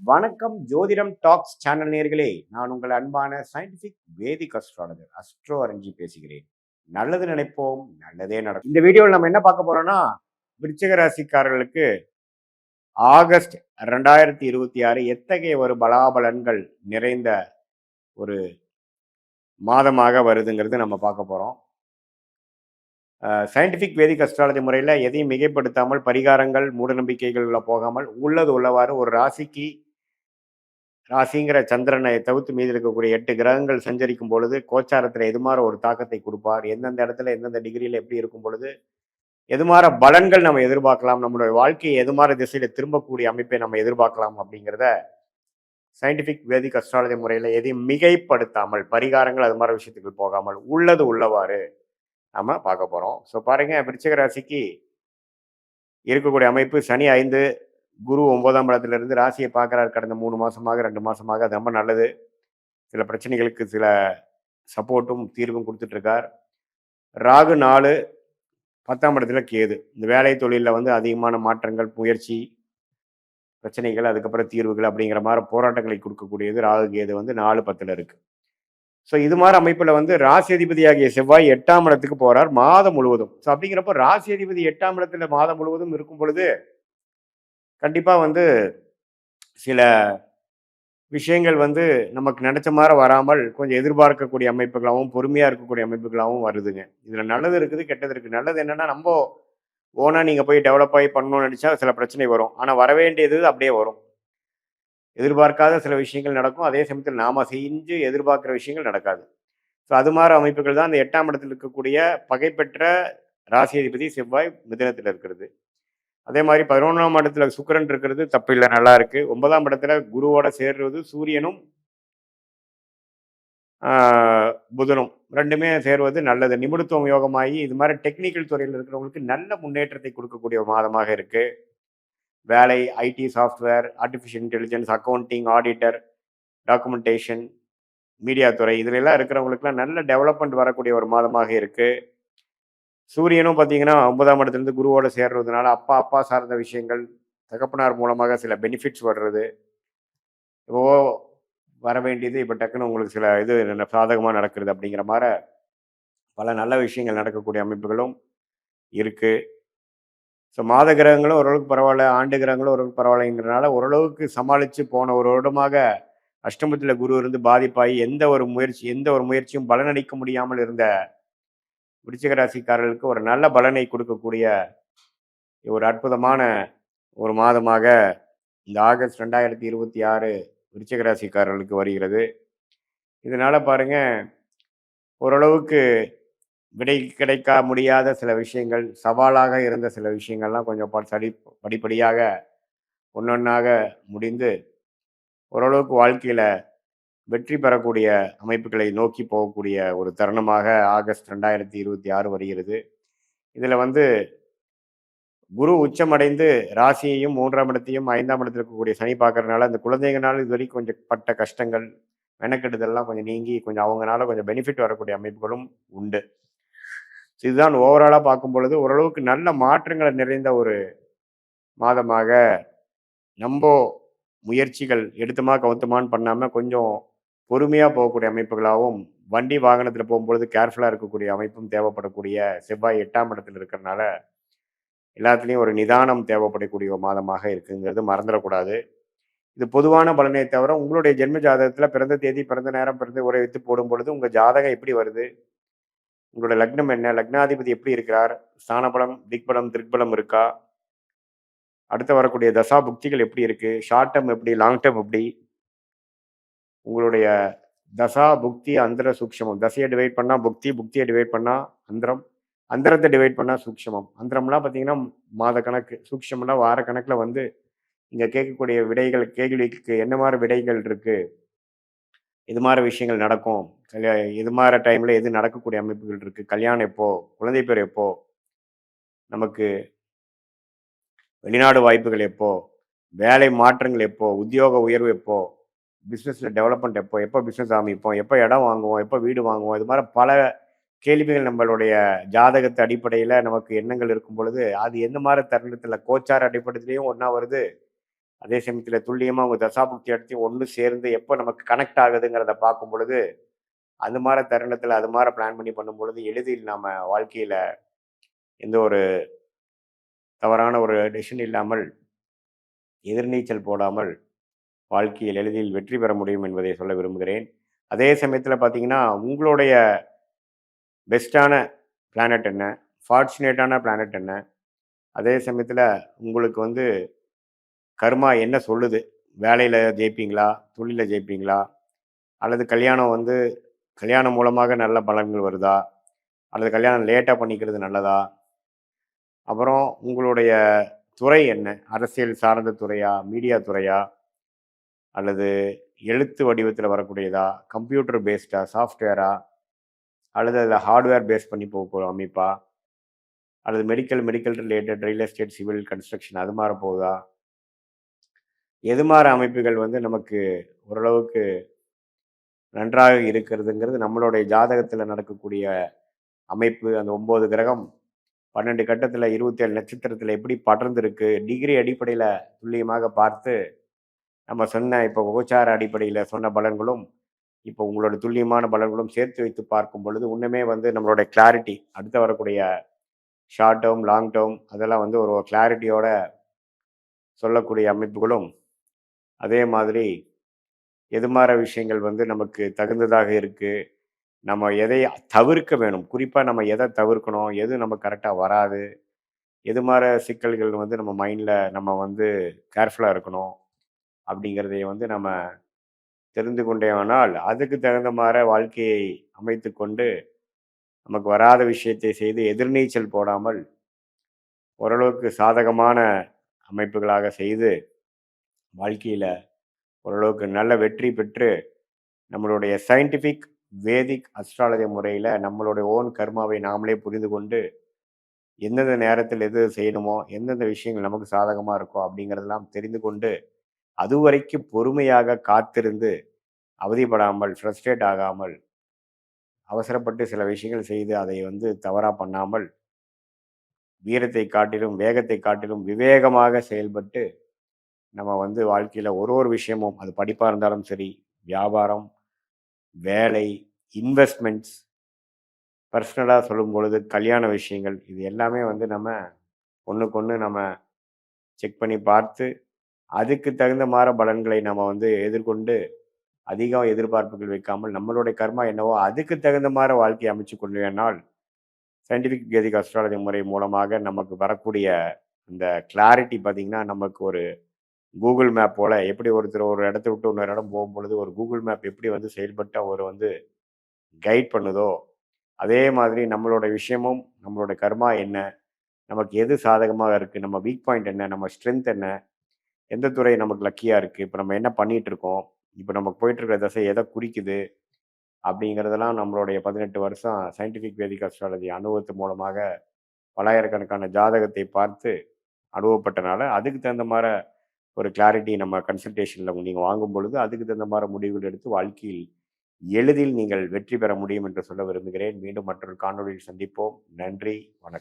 வணக்கம் ஜோதிடம் tax channel நேயர்களே. நான் உங்கள் அன்பான சயின்டிபிக் வேதிக் அஸ்ட்ராலஜர் அஸ்ட்ரோ அரஞ்சி பேசுகிறேன். நல்லது நினைப்போம், நல்லதே நடக்கும். இந்த வீடியோவில் நம்ம என்ன பார்க்க போறோம்னா, விருச்சிக ராசிக்காரர்களுக்கு ஆகஸ்ட் 2026 எத்தகைய ஒரு பலாபலன்கள் நிறைந்த ஒரு மாதமாக வருதுங்கிறது நம்ம பார்க்க போறோம். சயின்டிபிக் வேதிக் அஸ்ட்ராலஜி முறையில் எதையும் மிகைப்படுத்தாமல், பரிகாரங்கள் மூடநம்பிக்கைகளில் போகாமல், உள்ளது உள்ளவாறு ஒரு ராசிங்கிற சந்திரனை தவிர்த்து மீதி இருக்கக்கூடிய 8 கிரகங்கள் சஞ்சரிக்கும் பொழுது கோச்சாரத்தில் எதுமாற ஒரு தாக்கத்தை கொடுப்பார், எந்தெந்த இடத்துல எந்தெந்த டிகிரியில் எப்படி இருக்கும் பொழுது எதுமாற பலன்கள் நம்ம எதிர்பார்க்கலாம், நம்மளுடைய வாழ்க்கையை எதுமாற திசையில திரும்பக்கூடிய அமைப்பை நம்ம எதிர்பார்க்கலாம் அப்படிங்கிறத சயின்டிபிக் வேதிக் அஸ்ட்ராலஜி முறையில் எதையும் மிகைப்படுத்தாமல், பரிகாரங்கள் அது மாதிரி விஷயத்துக்கு போகாமல் உள்ளது உள்ளவாறு நம்ம பார்க்க போறோம். ஸோ பாருங்க, விருச்சிக ராசிக்கு இருக்கக்கூடிய அமைப்பு சனி 5, குரு 9ஆம் இடத்திலிருந்து ராசியை பார்க்குறாரு. கடந்த 3 மாசமாக 2 மாசமாக அது ரொம்ப நல்லது. சில பிரச்சனைகளுக்கு சில சப்போர்ட்டும் தீர்வும் கொடுத்துட்ருக்கார். ராகு 4, 10ஆம் இடத்துல கேது. இந்த வேலை தொழிலில் வந்து அதிகமான மாற்றங்கள், முயற்சி, பிரச்சனைகள், அதுக்கப்புறம் தீர்வுகள் அப்படிங்கிற மாதிரி போராட்டங்களை கொடுக்கக்கூடியது ராகு கேது வந்து 4, 10ல் இருக்கு. ஸோ இது மாதிரி அமைப்பில் வந்து ராசி அதிபதியாகிய செவ்வாய் 8ஆம் இடத்துக்கு போறார் மாதம் முழுவதும். ஸோ அப்படிங்கிறப்போ ராசி அதிபதி 8ஆம் இடத்துல மாதம் முழுவதும் இருக்கும் பொழுது கண்டிப்பாக வந்து சில விஷயங்கள் வந்து நமக்கு நினச்ச மாதிரி வராமல் கொஞ்சம் எதிர்பார்க்கக்கூடிய அமைப்புகளாகவும் பொறுமையாக இருக்கக்கூடிய அமைப்புகளாகவும் வருதுங்க. இதில் நல்லது இருக்குது, கெட்டது இருக்குது. நல்லது என்னென்னா, நம்ம ஓனாக நீங்கள் போய் டெவலப் ஆகி பண்ணணும்னு நினச்சா சில பிரச்சனை வரும். ஆனால் வர வேண்டியது அப்படியே வரும். எதிர்பார்க்காத சில விஷயங்கள் நடக்கும். அதே சமயத்தில் நாம் செஞ்சு எதிர்பார்க்குற விஷயங்கள் நடக்காது. ஸோ அது மாதிரி அமைப்புகள் தான் அந்த 8ஆம் இடத்தில் இருக்கக்கூடிய பகைப்பெற்ற ராசி அதிபதி செவ்வாய் மிதுனத்தில் இருக்கிறது. அதே மாதிரி 11ஆம் இடத்துல சுக்கிரன் இருக்கிறது தப்பு இல்லை, நல்லா இருக்கு. 9ஆம் இடத்துல குருவோட சேர்றது சூரியனும் புதனும் ரெண்டுமே சேர்வது நல்லது. நிபுணத்துவம் யோகமாகி இது மாதிரி டெக்னிக்கல் துறையில் இருக்கிறவங்களுக்கு நல்ல முன்னேற்றத்தை கொடுக்கக்கூடிய ஒரு மாதமாக இருக்கு. வேலை, IT, software, artificial intelligence, accounting, auditor, documentation, media துறை இதுல எல்லாம் இருக்கிறவங்களுக்குலாம் நல்ல டெவலப்மெண்ட் வரக்கூடிய ஒரு மாதமாக இருக்கு. சூரியனும் பார்த்தீங்கன்னா 9ஆம் இடத்துலேருந்து குருவோட சேர்றதுனால அப்பா சார்ந்த விஷயங்கள், தகப்பனார் மூலமாக சில பெனிஃபிட்ஸ் வர்றது, இப்போ வர வேண்டியது இப்போ டக்குன்னு உங்களுக்கு சில இது சாதகமாக நடக்கிறது அப்படிங்கிற மாதிரி பல நல்ல விஷயங்கள் நடக்கக்கூடிய அமைப்புகளும் இருக்கு. ஸோ மாத கிரகங்களும் ஓரளவுக்கு பரவாயில்ல, ஆண்டு கிரகங்களும் ஓரளவுக்கு பரவாயில்லைங்கிறனால ஓரளவுக்கு சமாளித்து போன ஒரு வருடமாக அஷ்டமத்தில் குரு இருந்து பாதிப்பாகி எந்த ஒரு முயற்சியும் பலனளிக்க முடியாமல் இருந்த விருச்சிக ராசிக்காரர்களுக்கு ஒரு நல்ல பலனை கொடுக்கக்கூடிய ஒரு அற்புதமான ஒரு மாதமாக இந்த ஆகஸ்ட் 2026 விருச்சிக ராசிக்காரர்களுக்கு வருகிறது. இதனால பாருங்க, ஓரளவுக்கு விடை கிடைக்க முடியாத சில விஷயங்கள், சவாலாக இருந்த சில விஷயங்கள்லாம் கொஞ்சம் படிப்படியாக ஒன்னொன்னாக முடிந்து ஓரளவுக்கு வாழ்க்கையில வெற்றி பெறக்கூடிய அமைப்புகளை நோக்கி போகக்கூடிய ஒரு தருணமாக ஆகஸ்ட் 2026 வருகிறது. இதுல வந்து குரு உச்சமடைந்து ராசியையும் 3ஆம் இடத்தையும் 5ஆம் இடத்தில் இருக்கக்கூடிய சனி பார்க்கறதுனால அந்த குழந்தைங்கனால இது வரைக்கும் கொஞ்சம் பட்ட கஷ்டங்கள், மெனக்கெடுதல்லாம் கொஞ்சம் நீங்கி கொஞ்சம் அவங்கனால கொஞ்சம் பெனிஃபிட் வரக்கூடிய அமைப்புகளும் உண்டு. இதுதான் ஓவராலாக பார்க்கும் பொழுது ஓரளவுக்கு நல்ல மாற்றங்களை நிறைந்த ஒரு மாதமாக, நம்ம முயற்சிகள் எடுத்துமா கவுத்துமான்னு பண்ணாமல் கொஞ்சம் பொறுமையாக போகக்கூடிய அமைப்புகளாகவும், வண்டி வாகனத்தில் போகும்பொழுது கேர்ஃபுல்லாக இருக்கக்கூடிய அமைப்பும் தேவைப்படக்கூடிய செவ்வாய் 8ஆம் இடத்தில் இருக்கிறனால எல்லாத்துலேயும் ஒரு நிதானம் தேவைப்படக்கூடிய ஒரு மாதமாக இருக்குங்கிறது மறந்துடக்கூடாது. இது பொதுவான பலனை தவிர உங்களுடைய ஜென்ம ஜாதகத்தில் பிறந்த தேதி, பிறந்த நேரம், பிறந்த உரை வைத்து போடும் பொழுது உங்கள் ஜாதகம் எப்படி வருது, உங்களோட லக்னம் என்ன, லக்னாதிபதி எப்படி இருக்கிறார், ஸ்தானபலம், திக்பலம், திருக்பலம் இருக்கா, அடுத்து வரக்கூடிய தசா புக்திகள் எப்படி இருக்கு, ஷார்ட் டேர்ம் எப்படி, லாங் டேர்ம் எப்படி, உங்களுடைய தசா புக்தி அந்தர சூக்ஷமம், தசையை டிவைட் பண்ணால் புக்தி, புக்தியை டிவைட் பண்ணால் அந்தரம், அந்தரத்தை டிவைட் பண்ணால் சூக்ஷமம், அந்தரம்லாம் பார்த்தீங்கன்னா மாத கணக்கு, சூக்ஷம்னா வார கணக்கில் வந்து இங்கே கேட்கக்கூடிய விடைகள், கேள்விக்கு என்ன மாதிரி விடைகள் இருக்கு, இது மாதிரி விஷயங்கள் நடக்கும், இது மாதிரி டைமில் எது நடக்கக்கூடிய அமைப்புகள் இருக்கு, கல்யாணம் எப்போ, குழந்தை பேர் எப்போ, நமக்கு வெளிநாடு வாய்ப்புகள் எப்போ, வேலை மாற்றங்கள் எப்போ, உத்தியோக உயர்வு எப்போ, பிஸ்னஸில் டெவலப்மெண்ட் எப்போ, எப்போ பிஸ்னஸ் ஆரம்பிப்போம், எப்போ இடம் வாங்குவோம், எப்போ வீடு வாங்குவோம், இது மாதிரி பல கேள்விகள் நம்மளுடைய ஜாதகத்து அடிப்படையில் நமக்கு எண்ணங்கள் இருக்கும் பொழுது அது எந்த மாதிரி தருணத்தில் கோச்சார அடிப்படையிலையும் ஒன்றா வருது, அதே சமயத்தில் துல்லியமாக உங்கள் தசாபுக்தி இடத்தையும் ஒன்று சேர்ந்து எப்போ நமக்கு கனெக்ட் ஆகுதுங்கிறத பார்க்கும் பொழுது அந்த மாதிரி தருணத்தில் அது மாதிரி பிளான் பண்ணி பண்ணும் பொழுது எளிதில் நாம் வாழ்க்கையில் எந்த ஒரு தவறான ஒரு டெசிஷன் இல்லாமல் எதிர்நீச்சல் போடாமல் வாழ்க்கையில் எளிதில் வெற்றி பெற முடியும் என்பதை சொல்ல விரும்புகிறேன். அதே சமயத்தில் பார்த்தீங்கன்னா உங்களுடைய பெஸ்ட்டான பிளானட் என்ன, ஃபார்ச்சுனேட்டான பிளானட் என்ன, அதே சமயத்தில் உங்களுக்கு வந்து கர்மா என்ன சொல்லுது, வேலையில் ஜெயிப்பீங்களா, தொழிலில் ஜெயிப்பீங்களா, அல்லது கல்யாணம் மூலமாக நல்ல பலன்கள் வருதா, அல்லது கல்யாணம் லேட்டாக பண்ணிக்கிறது நல்லதா, அப்புறம் உங்களுடைய துறை என்ன, அரசியல் சார்ந்த துறையா, மீடியா துறையா, அல்லது எழுத்து வடிவத்தில் வரக்கூடியதா, கம்ப்யூட்டர் பேஸ்டா, சாஃப்ட்வேரா, அல்லது அதில் ஹார்ட்வேர் பேஸ் பண்ணி போக அமைப்பா, அல்லது medical related real estate civil construction அது மாதிரி போகுதா, எது மாதிரி அமைப்புகள் வந்து நமக்கு ஓரளவுக்கு நன்றாக இருக்கிறதுங்கிறது நம்மளுடைய ஜாதகத்தில் நடக்கக்கூடிய அமைப்பு. அந்த 9 கிரகம் 12 கட்டத்தில் 27 நட்சத்திரத்தில் எப்படி படர்ந்துருக்கு டிகிரி அடிப்படையில் துல்லியமாக பார்த்து நம்ம சொன்ன இப்போ கோச்சார அடிப்படையில் சொன்ன பலன்களும் இப்போ உங்களோட துல்லியமான பலன்களும் சேர்த்து வைத்து பார்க்கும் பொழுது இன்னுமே வந்து நம்மளோட கிளாரிட்டி அடுத்து வரக்கூடிய ஷார்ட் டேர்ம் லாங் டேர்ம் அதெல்லாம் வந்து ஒரு கிளாரிட்டியோட சொல்லக்கூடிய அமைப்புகளும், அதே மாதிரி எது மாதிரி விஷயங்கள் வந்து நமக்கு தகுந்ததாக இருக்குது, நம்ம எதை தவிர்க்க வேணும், குறிப்பாக நம்ம எதை தவிர்க்கணும், எது நம்ம கரெக்டாக வராது, எது மாதிரி சிக்கல்கள் வந்து நம்ம மைண்டில் நம்ம வந்து கேர்ஃபுல்லாக இருக்கணும் அப்படிங்கிறதை வந்து நம்ம தெரிந்து கொண்டேயானால் அதுக்கு தகுந்த மாதிரி வாழ்க்கையை அமைத்து கொண்டு நமக்கு வராத விஷயத்தை செய்து எதிர்நீச்சல் போடாமல் ஓரளவுக்கு சாதகமான அமைப்புகளாக செய்து வாழ்க்கையில் ஓரளவுக்கு நல்ல வெற்றி பெற்று நம்மளுடைய சயின்டிஃபிக் வேதிக் அஸ்ட்ராலஜி முறையில் நம்மளுடைய ஓன் கர்மாவை நாமளே புரிந்து கொண்டு எந்தெந்த நேரத்தில் எது செய்யணுமோ எந்தெந்த விஷயங்கள் நமக்கு சாதகமாக இருக்கோ அப்படிங்கிறதெல்லாம் தெரிந்து கொண்டு அதுவரைக்கும் பொறுமையாக காத்திருந்து அவதிப்படாமல் ஃப்ரஸ்ட்ரேட் ஆகாமல் அவசரப்பட்டு சில விஷயங்கள் செய்து அதை வந்து தவறாக பண்ணாமல் வீரத்தை காட்டிலும் வேகத்தை காட்டிலும் விவேகமாக செயல்பட்டு நம்ம வந்து வாழ்க்கையில் ஒரு விஷயமும் அது படிப்பாக இருந்தாலும் சரி, வியாபாரம், வேலை, இன்வெஸ்ட்மெண்ட்ஸ், பர்சனலாக சொல்லும் பொழுது கல்யாண விஷயங்கள், இது எல்லாமே வந்து நம்ம ஒன்றுக்கு நம்ம செக் பண்ணி பார்த்து அதுக்கு தகுந்த மாதிரி பலன்களை நம்ம வந்து எதிர்கொண்டு அதிகம் எதிர்பார்ப்புகள் வைக்காமல் நம்மளுடைய கர்மா என்னவோ அதுக்கு தகுந்த மாதிரி வாழ்க்கையை அமைச்சு கொள்வேனால் சயின்டிஃபிக் வேதிக் அஸ்ட்ராலஜி முறை மூலமாக நமக்கு வரக்கூடிய அந்த கிளாரிட்டி பார்த்திங்கன்னா நமக்கு ஒரு கூகுள் மேப் போல் எப்படி ஒருத்தர் ஒரு இடத்த விட்டு இன்னொரு இடம் போகும்பொழுது ஒரு கூகுள் மேப் எப்படி வந்து செயல்பட்டு அவர் வந்து கைட் பண்ணுதோ அதே மாதிரி நம்மளோட விஷயமும் நம்மளோட கர்மா என்ன, நமக்கு எது சாதகமாக இருக்குது, நம்ம வீக் பாயிண்ட் என்ன, நம்ம ஸ்ட்ரென்த் என்ன, எந்த துறை நமக்கு லக்கியாக இருக்குது, இப்போ நம்ம என்ன பண்ணிகிட்டு இருக்கோம், இப்போ நமக்கு போயிட்டுருக்கிற தசை எதை குறிக்குது அப்படிங்கிறதெல்லாம் நம்மளுடைய 18 வருஷம் சயின்டிஃபிக் வேதிக் அஸ்ட்ராலஜி அனுபவத்து மூலமாக பலாயிரக்கணக்கான ஜாதகத்தை பார்த்து அனுபவப்பட்டனால அதுக்கு தகுந்த மாதிரி ஒரு கிளாரிட்டி நம்ம கன்சல்டேஷனில் நீங்கள் வாங்கும் பொழுது அதுக்கு தகுந்த மாதிரி முடிவுகள் எடுத்து வாழ்க்கையில் எளிதில் நீங்கள் வெற்றி பெற முடியும் என்று சொல்ல விரும்புகிறேன். மீண்டும் மற்றொரு காணொலியில் சந்திப்போம். நன்றி, வணக்கம்.